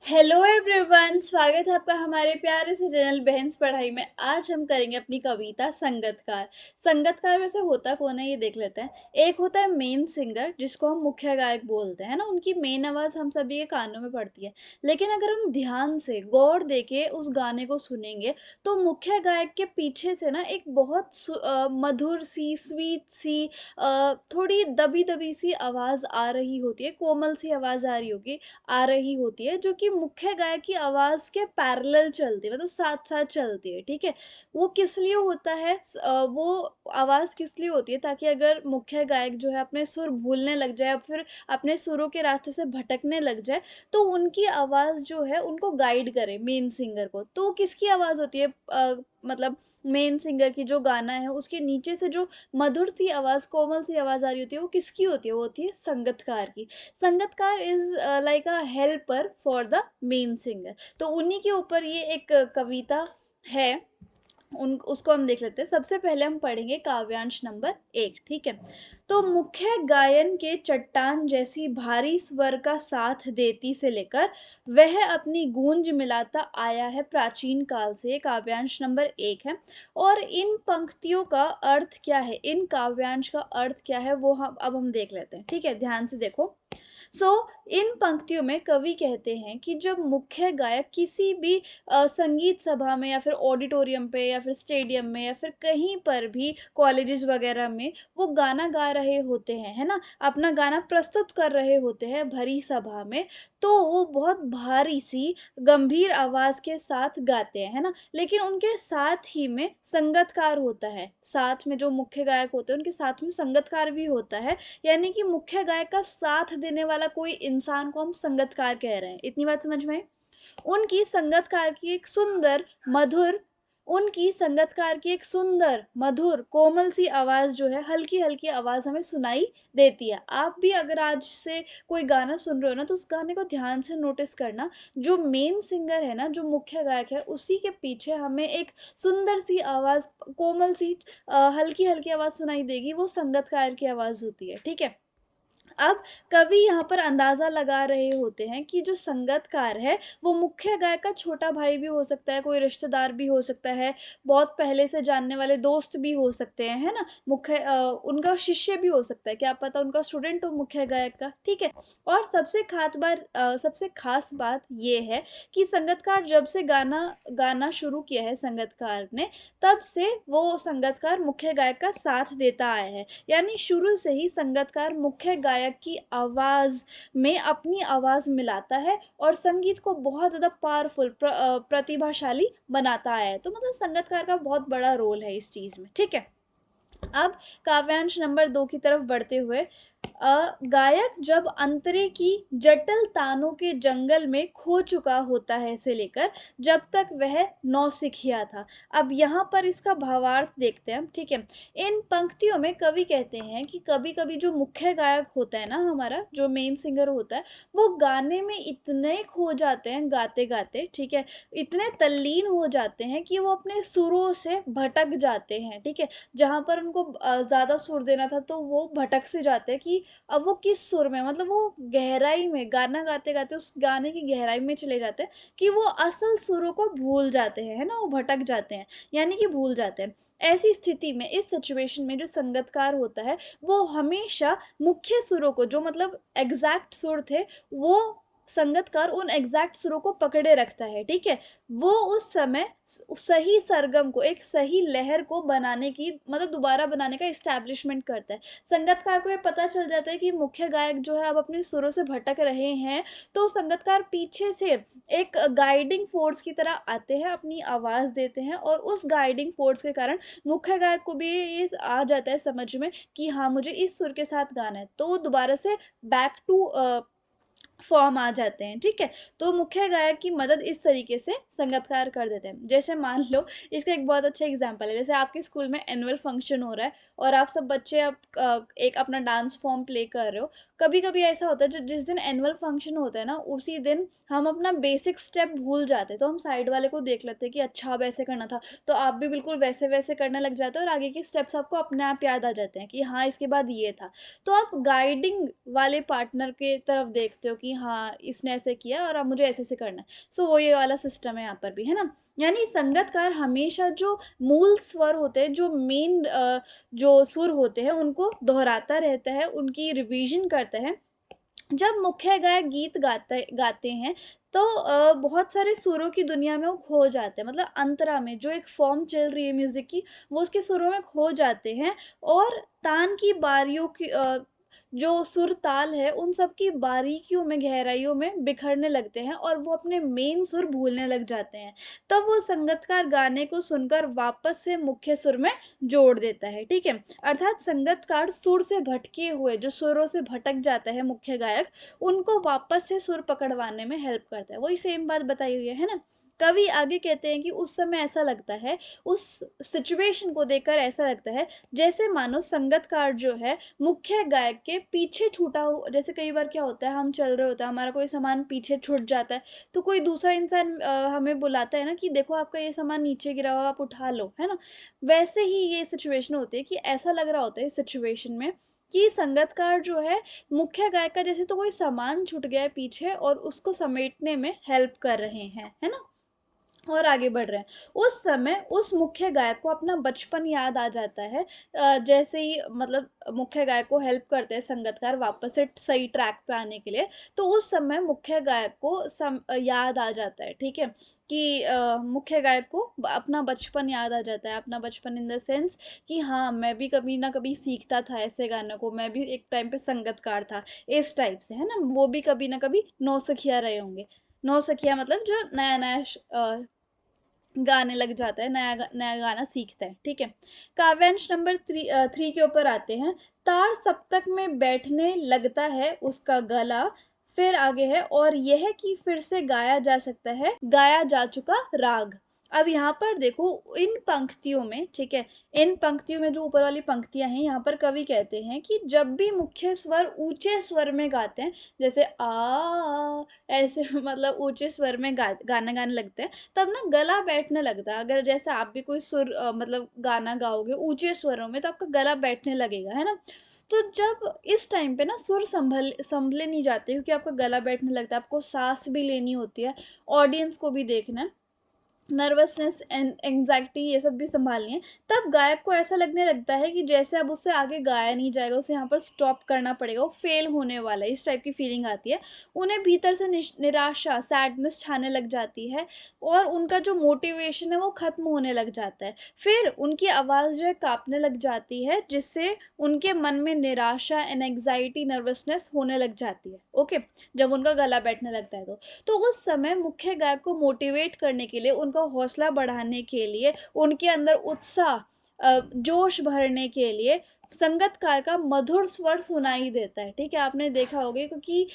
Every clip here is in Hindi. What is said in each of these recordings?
हेलो एवरीवन, स्वागत है आपका हमारे प्यारे से चैनल बहन्स पढ़ाई में। आज हम करेंगे अपनी कविता संगतकार। संगतकार वैसे होता कौन है ये देख लेते हैं। एक होता है मेन सिंगर जिसको हम मुख्य गायक बोलते हैं ना, उनकी मेन आवाज़ हम सभी के कानों में पड़ती है। लेकिन अगर हम ध्यान से गौर देके उस गाने को सुनेंगे तो मुख्य गायक के पीछे से ना एक बहुत मधुर सी स्वीट सी थोड़ी दबी दबी सी आवाज़ आ रही होती है, कोमल सी आवाज़ आ रही होती है जो कि मुख्य गायक की आवाज़ के पैरेलल चलती है, मतलब साथ-साथ चलती है, ठीक है? वो किस लिए होता है? वो आवाज़ किस लिए होती है ताकि अगर मुख्य गायक जो है अपने सुर भूलने लग जाए या फिर अपने सुरों के रास्ते से भटकने लग जाए, तो उनकी आवाज़ जो है उनको गाइड करे मेन सिंगर को। तो वो किसकी आवाज़ होती है? मतलब मेन सिंगर की जो गाना है उसके नीचे से जो मधुर सी आवाज़, कोमल सी आवाज़ आ रही होती है, वो किसकी होती है? वो होती है संगतकार की। संगतकार is like a helper for the main singer. तो उन्हीं के ऊपर ये एक कविता है, उन उसको हम देख लेते हैं। सबसे पहले हम पढ़ेंगे काव्यांश नंबर 1, ठीक है? तो मुख्य गायन के चट्टान जैसी भारी स्वर का साथ देती से लेकर वह अपनी गूंज मिलाता आया है प्राचीन काल से। ये काव्यांश नंबर 1 है। और इन पंक्तियों का अर्थ क्या है? इन काव्यांश का अर्थ क्या है वो हम देख लेते हैं, ठीक है? ध्यान से देखो। इन पंक्तियों में कवि कहते हैं कि जब मुख्य गायक किसी भी संगीत सभा में या फिर ऑडिटोरियम पे या फिर स्टेडियम में या फिर कहीं पर भी कॉलेजेस वगैरह में वो गाना गा रहे होते हैं, है ना? अपना गाना प्रस्तुत कर रहे होते हैं भरी सभा में, तो वो बहुत भारी सी गंभीर आवाज़ के साथ गाते हैं, है ना? लेकिन उनके साथ ही में संगतकार होता है। साथ में जो मुख्य गायक होते हैं उनके साथ में संगतकार भी होता है। यानी कि मुख्य गायक का साथ देने वाला कोई इंसान को हम संगतकार कह रहे हैं। इतनी बात समझ में आई? उनकी संगतकार की एक सुंदर, मधुर उनकी संगतकार की एक सुंदर, मधुर, कोमल सी आवाज़ जो है, हल्की-हल्की आवाज़ हमें सुनाई देती है। आप भी अगर आज से कोई गाना सुन रहे हो ना, तो उस गाने को ध्यान से नोटिस करना। जो मेन सिंगर है ना, जो मुख्य गायक है, उसी के पीछे हमें एक सुंदर सी आवाज़, कोमल सी हल्की-हल्की आवाज़ सुनाई देगी, वो संगतकार की आवाज़ होती है, ठीक है? अब कवि यहाँ पर अंदाज़ा लगा रहे होते हैं कि जो संगतकार है, वो मुख्य गायक का छोटा भाई भी हो सकता है, कोई रिश्तेदार भी हो सकता है, बहुत पहले से जानने वाले दोस्त भी हो सकते हैं, है ना? उनका शिष्य भी हो सकता है, क्या पता उनका स्टूडेंट हो मुख्य गायक का, ठीक है? और सबसे ख़ास बात ये है कि संगतकार जब से गाना गाना शुरू किया है संगतकार ने, तब से वो संगतकार मुख्य गायक का साथ देता आया है। यानी शुरू से ही संगतकार मुख्य गायक की आवाज़ में अपनी आवाज़ मिलाता है और संगीत को बहुत ज़्यादा पावरफुल प्रतिभाशाली बनाता है। तो मतलब संगतकार का बहुत बड़ा रोल है इस चीज़ में, ठीक है? अब काव्यांश नंबर 2 की तरफ बढ़ते हुए गायक जब अंतरे की जटिल तानों के जंगल में खो चुका होता है से लेकर जब तक वह नौसिखिया था। अब यहाँ पर इसका भावार्थ देखते हैं हम, ठीक है? इन पंक्तियों में कवि कहते हैं कि कभी-कभी जो मुख्य गायक होता है ना हमारा, जो मेन सिंगर होता है, वो गाने में इतने खो जाते हैं गाते-गाते, ठीक है? इतने तल्लीन हो जाते हैं कि वो अपने सुरों से भटक जाते हैं, ठीक है? जहाँ पर उनको ज़्यादा सुर देना था तो वो भटक से जाते हैं कि अब वो किस सुर में, मतलब वो गहराई में गाना गाते-गाते उस गाने की गहराई में चले जाते हैं कि वो असल सुरों को भूल जाते हैं, है ना? वो भटक जाते हैं, यानी कि भूल जाते हैं। ऐसी स्थिति में, इस सिचुएशन में जो संगतकार होता है, वो हमेशा मुख्य सुरों को, जो मतलब एग्ज़ैक्ट सुर थे, वो संगतकार उन एग्ज़ैक्ट सुरों को पकड़े रखता है, ठीक है? वो उस समय सही सरगम को, एक सही लहर को बनाने की, मतलब दोबारा बनाने का एस्टैब्लिशमेंट करता है। संगतकार को ये पता चल जाता है कि मुख्य गायक जो है अब अपने सुरों से भटक रहे हैं, तो संगतकार पीछे से एक गाइडिंग फ़ोर्स की तरह आते हैं, अपनी आवाज़ देते हैं और उस गाइडिंग फ़ोर्स के कारण मुख्य गायक को भी ये आ जाता है समझ में कि हाँ, मुझे इस सुर के साथ गाना है। तो वो दोबारा से बैक टू फॉर्म आ जाते हैं, ठीक है? तो मुख्य गायक की मदद इस तरीके से संगतकार कर देते हैं। जैसे मान लो, इसका एक बहुत अच्छा एग्ज़ाम्पल है, जैसे आपके स्कूल में एनुअल फंक्शन हो रहा है और आप सब बच्चे अब एक अपना डांस फ़ॉर्म प्ले कर रहे हो। कभी-कभी ऐसा होता है जिस दिन एनुअल फंक्शन होता है ना, उसी दिन हम अपना बेसिक स्टेप भूल जाते हैं, तो हम साइड वाले को देख लेते हैं कि अच्छा अब ऐसे करना था, तो आप भी बिल्कुल वैसे-वैसे करने लग जाते हो और आगे के स्टेप्स आपको अपने आप याद आ जाते हैं कि हाँ, इसके बाद ये था। तो आप गाइडिंग वाले पार्टनर के तरफ देखते हो कि कि हाँ इसने ऐसे किया और अब मुझे ऐसे ऐसे करना है। सो वो ये वाला सिस्टम है यहाँ पर भी, है ना। यानी संगतकार हमेशा जो मूल स्वर होते हैं, जो मेन जो सुर होते हैं, उनको दोहराता रहता है, उनकी रिवीजन करता है। जब मुख्य गायक गीत गाते हैं तो बहुत सारे सुरों की दुनिया में वो खो जाते हैं, मतलब अंतरा में जो एक फॉर्म चल रही है म्यूजिक की, वो उसके सुरों में खो जाते हैं। और तान की बारियों की जो सुर ताल है उन सब की बारीकियों में, गहराइयों में बिखरने लगते हैं और वो अपने मेन सुर भूलने लग जाते हैं। तब वो संगतकार गाने को सुनकर वापस से मुख्य सुर में जोड़ देता है, ठीक है। अर्थात संगतकार सुर से भटके हुए, जो सुरों से भटक जाता है मुख्य गायक, उनको वापस से सुर पकड़वाने में हेल्प करता है। वही सेम बात बताई हुई है ना। कवि आगे कहते हैं कि उस समय ऐसा लगता है, उस सिचुएशन को देखकर ऐसा लगता है जैसे मानो संगतकार जो है मुख्य गायक के पीछे छूटा हो। जैसे कई बार क्या होता है, हम चल रहे होते हैं, हमारा कोई सामान पीछे छूट जाता है, तो कोई दूसरा इंसान हमें बुलाता है ना कि देखो आपका ये सामान नीचे गिरा हुआ, आप उठा लो, है ना। वैसे ही ये सिचुएशन होती है कि ऐसा लग रहा होता है इस सिचुएशन में कि संगतकार जो है मुख्य गायक का जैसे तो कोई सामान छूट गया है पीछे और उसको समेटने में हेल्प कर रहे हैं, है ना। और आगे बढ़ रहे हैं। उस समय उस मुख्य गायक को अपना बचपन याद आ जाता है। जैसे ही मतलब मुख्य गायक को हेल्प करते हैं संगतकार वापस से सही ट्रैक पे आने के लिए, तो उस समय मुख्य गायक को याद आ जाता है, ठीक है। कि मुख्य गायक को अपना बचपन याद आ जाता है, अपना बचपन इन द सेंस कि हाँ मैं भी कभी ना कभी सीखता था ऐसे गानों को, मैं भी एक टाइम पे संगतकार था, इस टाइप से, है ना। वो भी कभी ना कभी नौसखिया रहे होंगे। नौसखिया मतलब जो नया नया गाने लग जाता है, नया गाना सीखता है, ठीक है। काव्यांश नंबर 3 के ऊपर आते हैं। तार सप्तक में बैठने लगता है उसका गला, फिर आगे है और यह कि फिर से गाया जा सकता है गाया जा चुका राग। अब यहाँ पर देखो इन पंक्तियों में, ठीक है, इन पंक्तियों में जो ऊपर वाली पंक्तियां हैं, यहाँ पर कवि कहते हैं कि जब भी मुख्य स्वर ऊंचे स्वर में गाते हैं, जैसे आ ऐसे मतलब ऊंचे स्वर में गाना गाने लगते हैं, तब ना गला बैठने लगता है। अगर जैसे आप भी कोई सुर मतलब गाना गाओगे ऊंचे स्वरों में, तो आपका गला बैठने लगेगा, है ना। तो जब इस टाइम पे ना सुर संभले नहीं जाते, क्योंकि आपका गला बैठने लगता है, आपको सांस भी लेनी होती है, ऑडियंस को भी देखना है, नर्वसनेस एंड एंग्जाइटी ये सब भी संभालनी है, तब गायक को ऐसा लगने लगता है कि जैसे अब उससे आगे गाया नहीं जाएगा, उसे यहाँ पर स्टॉप करना पड़ेगा, वो फेल होने वाला है, इस टाइप की फीलिंग आती है। उन्हें भीतर से निराशा, सैडनेस छाने लग जाती है और उनका जो मोटिवेशन है वो खत्म होने लग जाता है। फिर उनकी आवाज़ जो है कांपने लग जाती है, जिससे उनके मन में निराशा एंड एंग्जाइटी, नर्वसनेस होने लग जाती है, ओके। जब उनका गला बैठने लगता है तो उस समय मुख्य गायक को मोटिवेट करने के लिए, उनका हौसला बढ़ाने के लिए, उनके अंदर उत्साह जोश भरने के लिए संगतकार का मधुर स्वर सुनाई देता है, ठीक है। आपने देखा होगा क्योंकि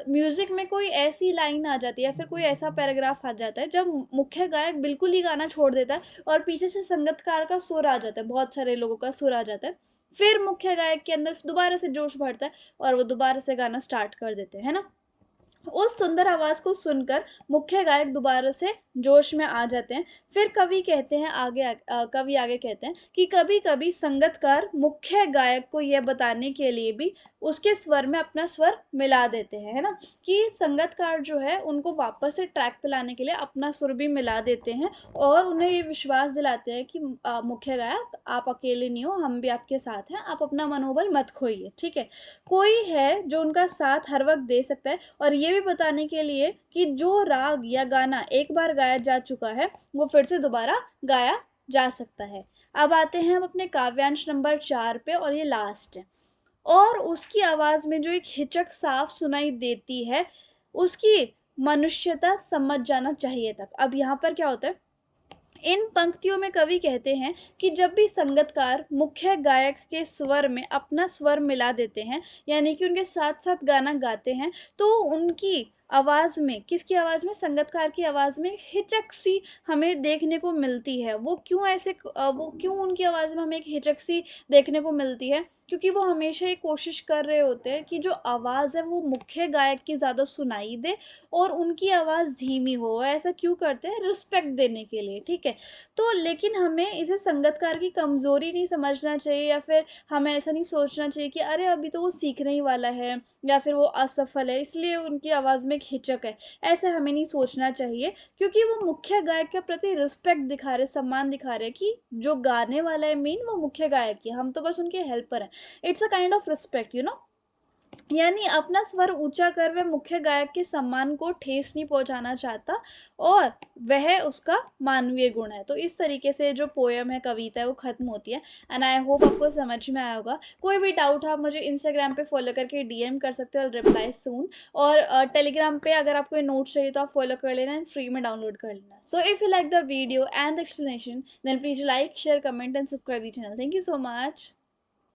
म्यूजिक में कोई ऐसी लाइन आ जाती है या फिर कोई ऐसा पैराग्राफ आ जाता है जब मुख्य गायक बिल्कुल ही गाना छोड़ देता है और पीछे से संगतकार का सुर आ जाता है, बहुत सारे लोगों का सुर आ जाता है, फिर मुख्य गायक के अंदर दोबारा से जोश भरता है और वो दोबारा से गाना स्टार्ट कर देते हैं, है ना। उस सुंदर आवाज को सुनकर मुख्य गायक दोबारा से जोश में आ जाते हैं। फिर कवि कहते हैं कवि आगे कहते हैं कि कभी कभी संगतकार मुख्य गायक को यह बताने के लिए भी उसके स्वर में अपना स्वर मिला देते हैं, है ना। कि संगतकार जो है उनको वापस से ट्रैक पे लाने के लिए अपना सुर भी मिला देते हैं और उन्हें ये विश्वास दिलाते हैं कि मुख्य गायक आप अकेले नहीं हो, हम भी आपके साथ हैं, आप अपना मनोबल मत खोइए, ठीक है। कोई है जो उनका साथ हर वक्त दे सकता है और ये भी बताने के लिए कि जो राग या गाना एक बार गाया जा चुका है वो फिर से दोबारा गाया जा सकता है। अब आते हैं हम अपने काव्यांश नंबर 4 पे और ये लास्ट है। और उसकी आवाज में जो एक हिचक साफ सुनाई देती है, उसकी मनुष्यता समझ जाना चाहिए तक। अब यहाँ पर क्या होता है, इन पंक्तियों में कवि कहते हैं कि जब भी संगतकार मुख्य गायक के स्वर में अपना स्वर मिला देते हैं, यानी कि उनके साथ साथ गाना गाते हैं, तो उनकी आवाज़ में, किसकी आवाज़ में? संगीतकार की आवाज़ में हिचक-सी हमें देखने को मिलती है। वो क्यों उनकी आवाज़ में हमें एक हिचक-सी देखने को मिलती है? क्योंकि वो हमेशा ये कोशिश कर रहे होते हैं कि जो आवाज़ है वो मुख्य गायक की ज़्यादा सुनाई दे और उनकी आवाज़ धीमी हो। ऐसा क्यों करते हैं? रिस्पेक्ट देने के लिए, ठीक है? तो लेकिन हमें इसे संगीतकार की कमज़ोरी नहीं समझना चाहिए, या फिर हमें ऐसा नहीं सोचना चाहिए कि अरे अभी तो वो सीखने ही वाला है, या फिर वो असफल है इसलिए उनकी आवाज़ में एक हिचक है। ऐसा हमें नहीं सोचना चाहिए, क्योंकि वो मुख्य गायक के प्रति रिस्पेक्ट दिखा रहे, सम्मान दिखा रहे कि जो गाने वाला है मेन वो मुख्य गायक ही है, हम तो बस उनके हेल्पर हैं। It's a kind of respect, यानी अपना स्वर ऊँचा कर वह मुख्य गायक के सम्मान को ठेस नहीं पहुँचाना चाहता, और वह उसका मानवीय गुण है। तो इस तरीके से जो पोएम है, कविता है, वो ख़त्म होती है। एंड आई होप आपको समझ में आया होगा। कोई भी डाउट हो आप मुझे इंस्टाग्राम पे फ़ॉलो करके डीएम कर सकते हो, आई विल रिप्लाई सून। और टेलीग्राम पे अगर आपको ये नोट्स चाहिए तो आप फ़ॉलो कर लेना एंड फ्री में डाउनलोड कर लेना। So if you like the video and the explanation, then please like, share, comment and subscribe the channel. Thank you so much.